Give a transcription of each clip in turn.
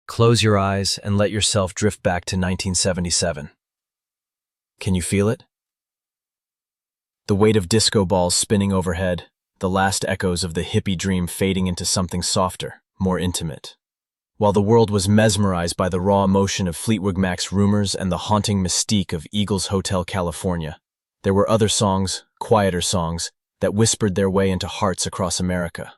Close your eyes and let yourself drift back to 1977. Can you feel it? The weight of disco balls spinning overhead, the last echoes of the hippie dream fading into something softer, more intimate. While the world was mesmerized by the raw emotion of Fleetwood Mac's Rumors and the haunting mystique of Eagles Hotel California, there were other songs, quieter songs, that whispered their way into hearts across America.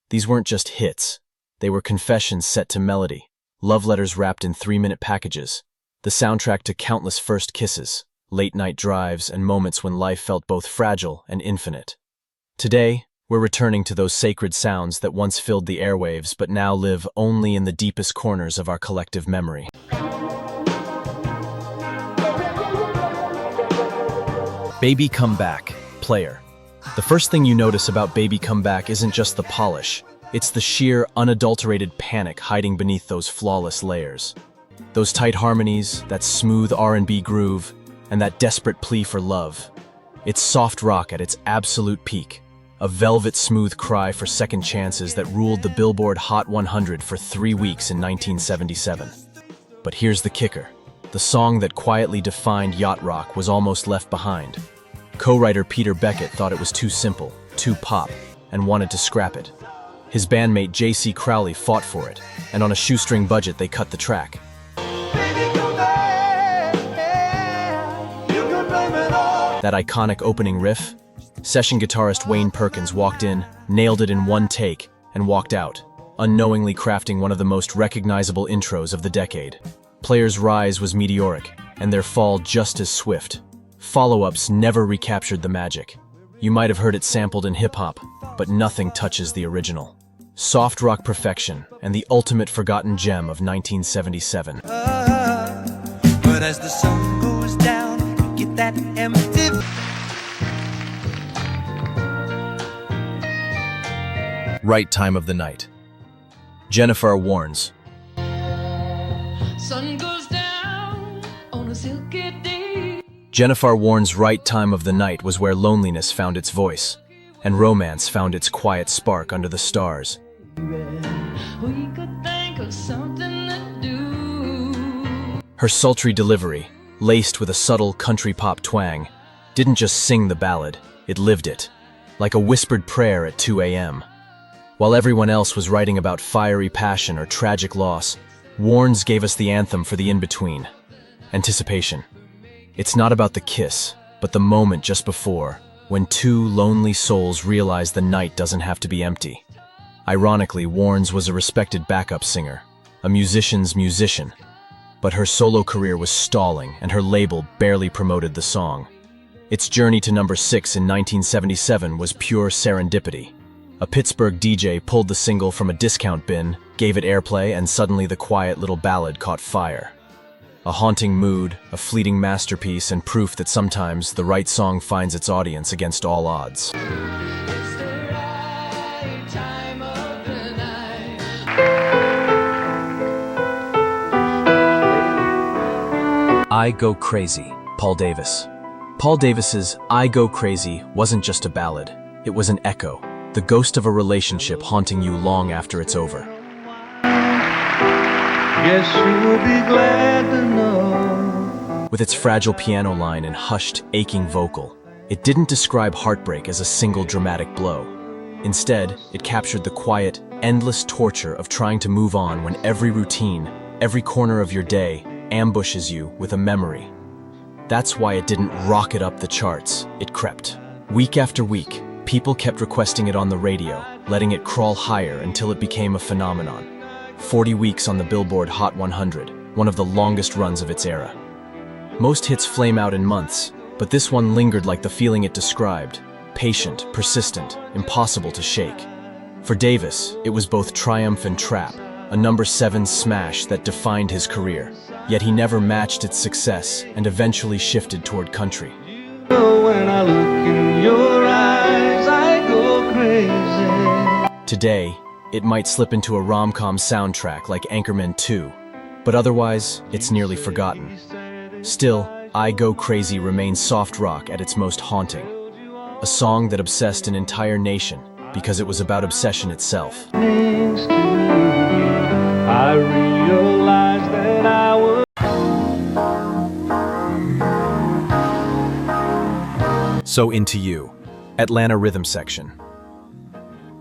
These weren't just hits. They were confessions set to melody, love letters wrapped in 3-minute packages, the soundtrack to countless first kisses, late-night drives, and moments when life felt both fragile and infinite. Today, we're returning to those sacred sounds that once filled the airwaves but now live only in the deepest corners of our collective memory. Baby Come Back, Player. The first thing you notice about Baby Come Back isn't just the polish, it's the sheer, unadulterated panic hiding beneath those flawless layers. Those tight harmonies, that smooth R&B groove, and that desperate plea for love. It's soft rock at its absolute peak, a velvet-smooth cry for second chances that ruled the Billboard Hot 100 for 3 weeks in 1977. But here's the kicker. The song that quietly defined yacht rock was almost left behind. Co-writer Peter Beckett thought it was too simple, too pop, and wanted to scrap it. His bandmate J.C. Crowley fought for it, and on a shoestring budget they cut the track. That iconic opening riff? Session guitarist Wayne Perkins walked in, nailed it in one take, and walked out, unknowingly crafting one of the most recognizable intros of the decade. Player's rise was meteoric, and their fall just as swift. Follow-ups never recaptured the magic. You might have heard it sampled in hip-hop, but nothing touches the original. Soft rock perfection and the ultimate forgotten gem of 1977. But as the sun goes down, you get that empty. Right Time of the Night. Jennifer warns. Sun goes down on a silky day. Jennifer Warren's Right Time of the Night was where loneliness found its voice, and romance found its quiet spark under the stars. We could think of something to do. Her sultry delivery, laced with a subtle country pop twang, didn't just sing the ballad, it lived it, like a whispered prayer at 2 a.m. While everyone else was writing about fiery passion or tragic loss, Warnes gave us the anthem for the in-between. Anticipation. It's not about the kiss, but the moment just before, when two lonely souls realize the night doesn't have to be empty. Ironically, Warnes was a respected backup singer, a musician's musician, but her solo career was stalling and her label barely promoted the song. Its journey to number 6 in 1977 was pure serendipity. A Pittsburgh DJ pulled the single from a discount bin, gave it airplay, and suddenly the quiet little ballad caught fire. A haunting mood, a fleeting masterpiece, and proof that sometimes the right song finds its audience against all odds. It's the right time of the night. I Go Crazy, Paul Davis. Paul Davis's I Go Crazy wasn't just a ballad, it was an echo, the ghost of a relationship haunting you long after it's over. Guess you'll be glad to know. With its fragile piano line and hushed, aching vocal, it didn't describe heartbreak as a single dramatic blow. Instead, it captured the quiet, endless torture of trying to move on when every routine, every corner of your day, ambushes you with a memory. That's why it didn't rocket up the charts, it crept. Week after week, people kept requesting it on the radio, letting it crawl higher until it became a phenomenon. 40 weeks on the Billboard Hot 100, one of the longest runs of its era. Most hits flame out in months, but this one lingered like the feeling it described, patient, persistent, impossible to shake. For Davis, it was both triumph and trap, a number 7 smash that defined his career, yet he never matched its success and eventually shifted toward country. When I look in your eyes, I go crazy. Today, it might slip into a rom-com soundtrack like Anchorman 2, but otherwise, it's nearly forgotten. Still, I Go Crazy remains soft rock at its most haunting. A song that obsessed an entire nation because it was about obsession itself. Next to you, I realized that I was. So Into You, Atlanta Rhythm Section.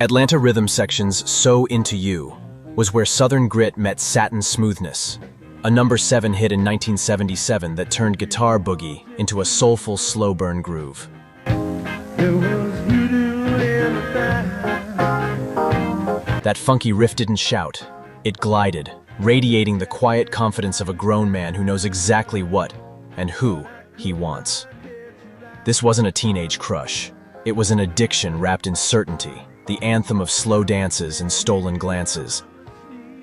Atlanta Rhythm Section's So Into You was where Southern grit met satin smoothness, a number 7 hit in 1977 that turned guitar boogie into a soulful slow burn groove. That funky riff didn't shout, it glided, radiating the quiet confidence of a grown man who knows exactly what and who he wants. This wasn't a teenage crush. It was an addiction wrapped in certainty, the anthem of slow dances and stolen glances.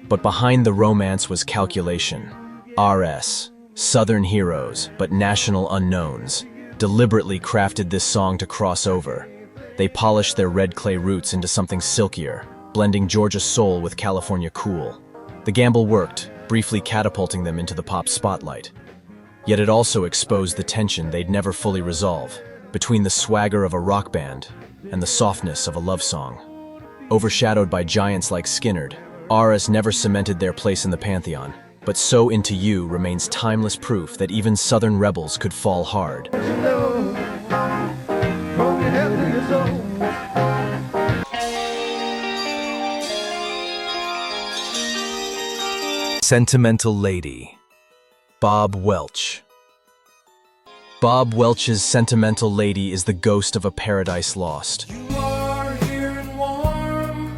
But behind the romance was calculation. RS, Southern heroes, but national unknowns, deliberately crafted this song to cross over. They polished their red clay roots into something silkier, blending Georgia soul with California cool. The gamble worked, briefly catapulting them into the pop spotlight. Yet it also exposed the tension they'd never fully resolve, between the swagger of a rock band and the softness of a love song. Overshadowed by giants like Skynyrd, RS never cemented their place in the pantheon, but So Into You remains timeless proof that even Southern rebels could fall hard. Sentimental Lady, Bob Welch. Bob Welch's Sentimental Lady is the ghost of a paradise lost. You are here and warm,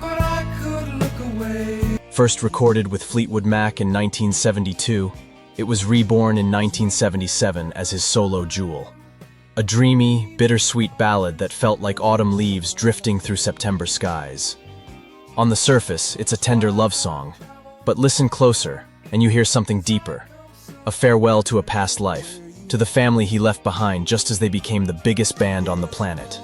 but I could look away. First recorded with Fleetwood Mac in 1972, it was reborn in 1977 as his solo jewel. A dreamy, bittersweet ballad that felt like autumn leaves drifting through September skies. On the surface, it's a tender love song, but listen closer, and you hear something deeper. A farewell to a past life, to the family he left behind just as they became the biggest band on the planet.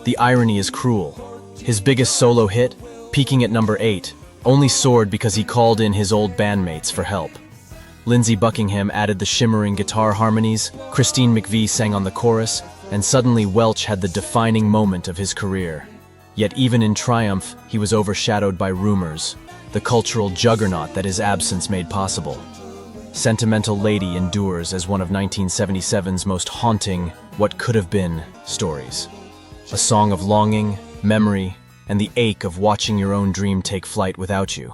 The irony is cruel. His biggest solo hit, peaking at number 8, only soared because he called in his old bandmates for help. Lindsey Buckingham added the shimmering guitar harmonies, Christine McVie sang on the chorus, and suddenly Welch had the defining moment of his career. Yet even in triumph, he was overshadowed by rumors, the cultural juggernaut that his absence made possible. Sentimental Lady endures as one of 1977's most haunting, what could have been, stories. A song of longing, memory, and the ache of watching your own dream take flight without you.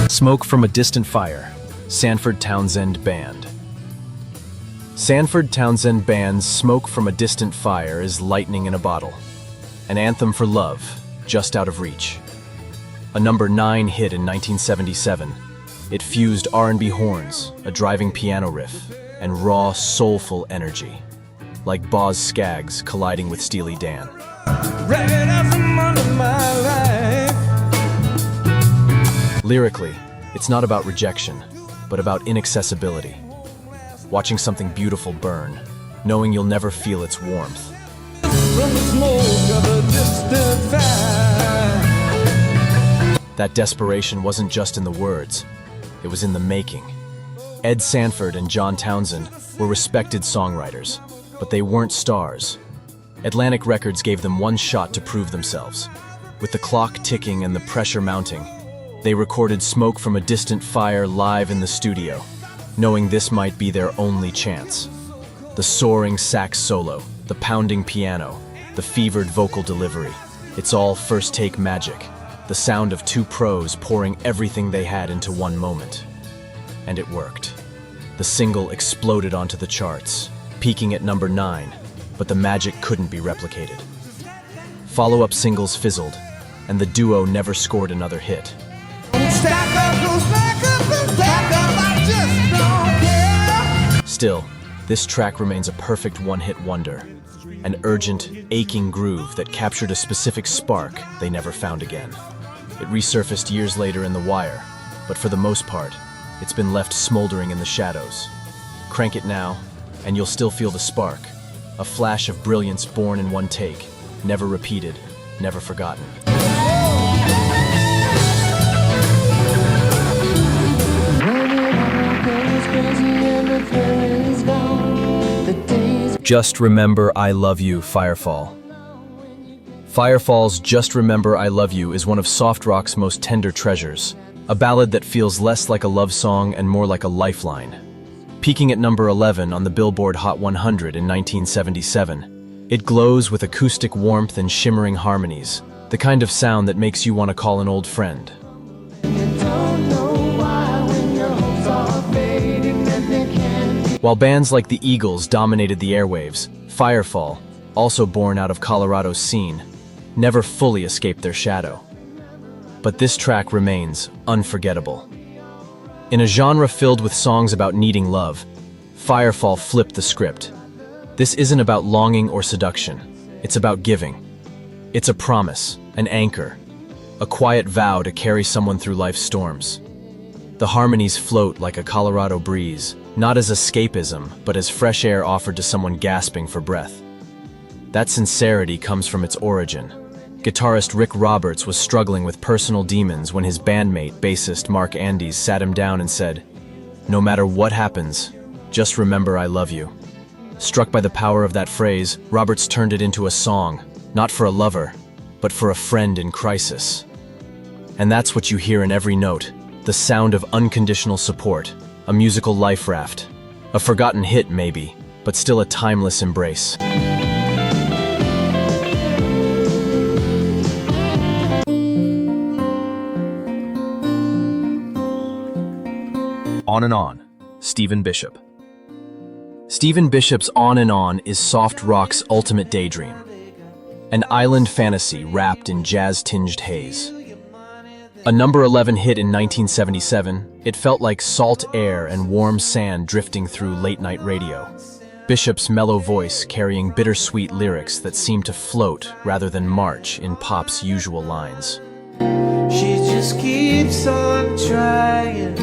Smoke from a Distant Fire, Sanford-Townsend Band. Sanford-Townsend Band's Smoke from a Distant Fire is lightning in a bottle, an anthem for love, just out of reach. A number 9 hit in 1977, it fused R&B horns, a driving piano riff, and raw, soulful energy, like Boz Scaggs colliding with Steely Dan. Lyrically, it's not about rejection, but about inaccessibility. Watching something beautiful burn, knowing you'll never feel its warmth. That desperation wasn't just in the words, it was in the making. Ed Sanford and John Townsend were respected songwriters, but they weren't stars. Atlantic Records gave them one shot to prove themselves. With the clock ticking and the pressure mounting, they recorded Smoke from a Distant Fire live in the studio, knowing this might be their only chance. The soaring sax solo, the pounding piano, the fevered vocal delivery, it's all first-take magic, the sound of two pros pouring everything they had into one moment. And it worked. The single exploded onto the charts, peaking at number 9, but the magic couldn't be replicated. Follow-up singles fizzled, and the duo never scored another hit. Still, this track remains a perfect one-hit wonder, an urgent, aching groove that captured a specific spark they never found again. It resurfaced years later in The Wire, but for the most part, it's been left smoldering in the shadows. Crank it now, and you'll still feel the spark, a flash of brilliance born in one take, never repeated, never forgotten. Just Remember I Love You, Firefall. Firefall's Just Remember I Love You is one of soft rock's most tender treasures, a ballad that feels less like a love song and more like a lifeline. Peaking at number 11 on the Billboard Hot 100 in 1977, it glows with acoustic warmth and shimmering harmonies, the kind of sound that makes you want to call an old friend. While bands like the Eagles dominated the airwaves, Firefall, also born out of Colorado's scene, never fully escaped their shadow. But this track remains unforgettable. In a genre filled with songs about needing love, Firefall flipped the script. This isn't about longing or seduction, it's about giving. It's a promise, an anchor, a quiet vow to carry someone through life's storms. The harmonies float like a Colorado breeze, not as escapism, but as fresh air offered to someone gasping for breath. That sincerity comes from its origin. Guitarist Rick Roberts was struggling with personal demons when his bandmate, bassist Mark Andes, sat him down and said, "No matter what happens, just remember I love you." Struck by the power of that phrase, Roberts turned it into a song, not for a lover, but for a friend in crisis. And that's what you hear in every note, the sound of unconditional support, a musical life raft. A forgotten hit, maybe, but still a timeless embrace. On and On, Stephen Bishop. Stephen Bishop's On and On is soft rock's ultimate daydream. An island fantasy wrapped in jazz-tinged haze. A number 11 hit in 1977, it felt like salt air and warm sand drifting through late-night radio. Bishop's mellow voice carrying bittersweet lyrics that seemed to float rather than march in pop's usual lines. She just keeps on trying.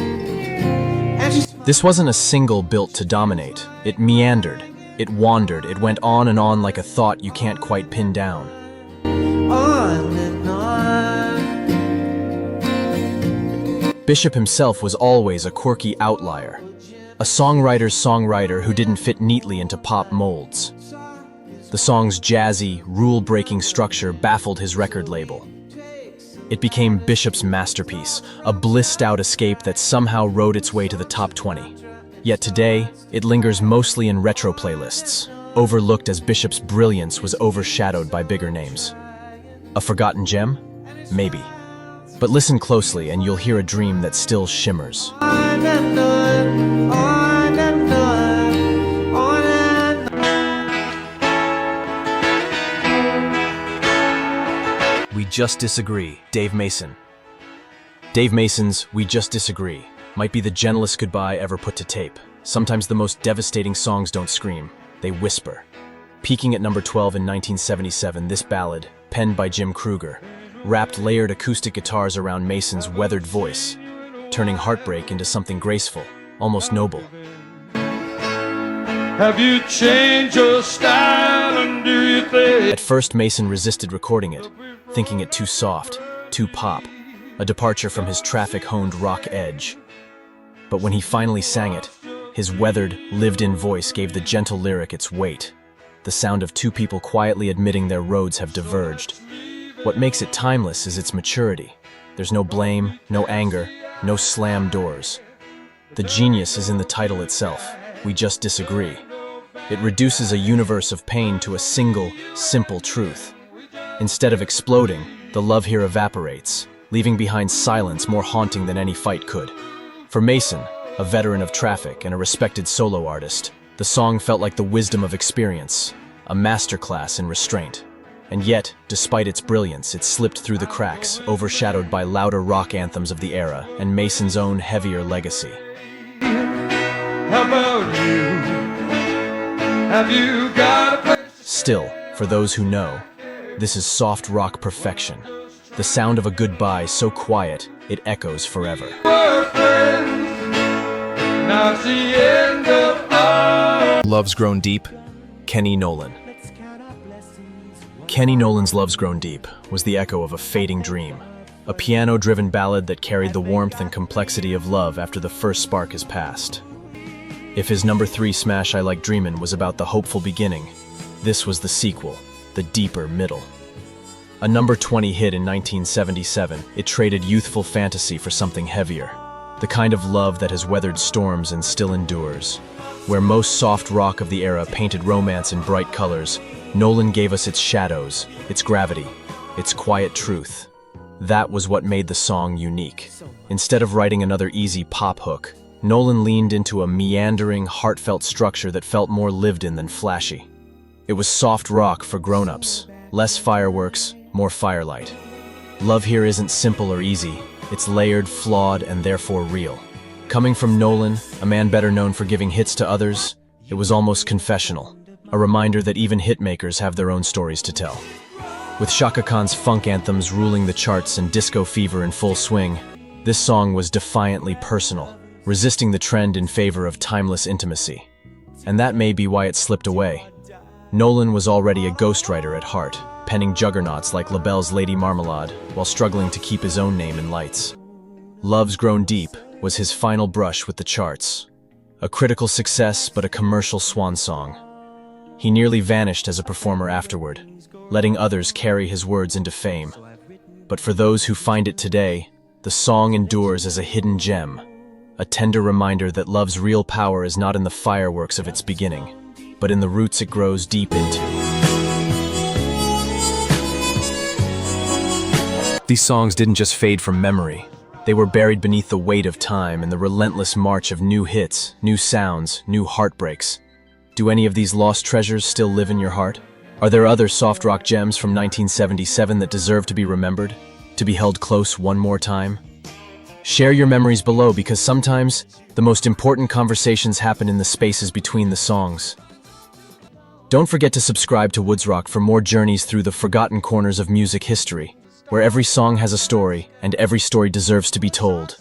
This wasn't a single built to dominate. It meandered, it wandered, it went on and on like a thought you can't quite pin down. On and on. Bishop himself was always a quirky outlier, a songwriter's songwriter who didn't fit neatly into pop molds. The song's jazzy, rule-breaking structure baffled his record label. It became Bishop's masterpiece, a blissed-out escape that somehow rode its way to the top 20. Yet today, it lingers mostly in retro playlists, overlooked as Bishop's brilliance was overshadowed by bigger names. A forgotten gem? Maybe. But listen closely and you'll hear a dream that still shimmers. On and on, on and on, on and on. We Just Disagree, Dave Mason. Dave Mason's We Just Disagree might be the gentlest goodbye ever put to tape. Sometimes the most devastating songs don't scream, they whisper. Peaking at number 12 in 1977, this ballad, penned by Jim Kruger, wrapped layered acoustic guitars around Mason's weathered voice, turning heartbreak into something graceful, almost noble. Have you changed your style, and do you think? At first, Mason resisted recording it, thinking it too soft, too pop, a departure from his traffic-honed rock edge. But when he finally sang it, his weathered, lived-in voice gave the gentle lyric its weight, the sound of two people quietly admitting their roads have diverged. What makes it timeless is its maturity. There's no blame, no anger, no slammed doors. The genius is in the title itself, We Just Disagree. It reduces a universe of pain to a single, simple truth. Instead of exploding, the love here evaporates, leaving behind silence more haunting than any fight could. For Mason, a veteran of traffic and a respected solo artist, the song felt like the wisdom of experience, a masterclass in restraint. And yet, despite its brilliance, it slipped through the cracks, overshadowed by louder rock anthems of the era and Mason's own heavier legacy. How about you? Have you got a place? Still, for those who know, this is soft rock perfection. The sound of a goodbye so quiet, it echoes forever. We're friends. Now it's the end of our. Love's Grown Deep, Kenny Nolan. Kenny Nolan's Love's Grown Deep was the echo of a fading dream, a piano-driven ballad that carried the warmth and complexity of love after the first spark has passed. If his number 3 smash I Like Dreamin' was about the hopeful beginning, this was the sequel, the deeper middle. A number 20 hit in 1977, it traded youthful fantasy for something heavier. The kind of love that has weathered storms and still endures. Where most soft rock of the era painted romance in bright colors, Naolan gave us its shadows, its gravity, its quiet truth. That was what made the song unique. Instead of writing another easy pop hook, Naolan leaned into a meandering, heartfelt structure that felt more lived-in than flashy. It was soft rock for grown-ups, less fireworks, more firelight. Love here isn't simple or easy, it's layered, flawed, and therefore real. Coming from Naolan, a man better known for giving hits to others, it was almost confessional, a reminder that even hitmakers have their own stories to tell. With Chaka Khan's funk anthems ruling the charts and disco fever in full swing, this song was defiantly personal, resisting the trend in favor of timeless intimacy. And that may be why it slipped away. Naolan was already a ghostwriter at heart, penning juggernauts like LaBelle's Lady Marmalade while struggling to keep his own name in lights. Love's Grown Deep was his final brush with the charts. A critical success, but a commercial swan song. He nearly vanished as a performer afterward, letting others carry his words into fame. But for those who find it today, the song endures as a hidden gem, a tender reminder that love's real power is not in the fireworks of its beginning, but in the roots it grows deep into. These songs didn't just fade from memory. They were buried beneath the weight of time and the relentless march of new hits, new sounds, new heartbreaks. Do any of these lost treasures still live in your heart? Are there other soft rock gems from 1977 that deserve to be remembered, to be held close one more time? Share your memories below, because sometimes the most important conversations happen in the spaces between the songs. Don't forget to subscribe to WoodsRock for more journeys through the forgotten corners of music history, where every song has a story and every story deserves to be told.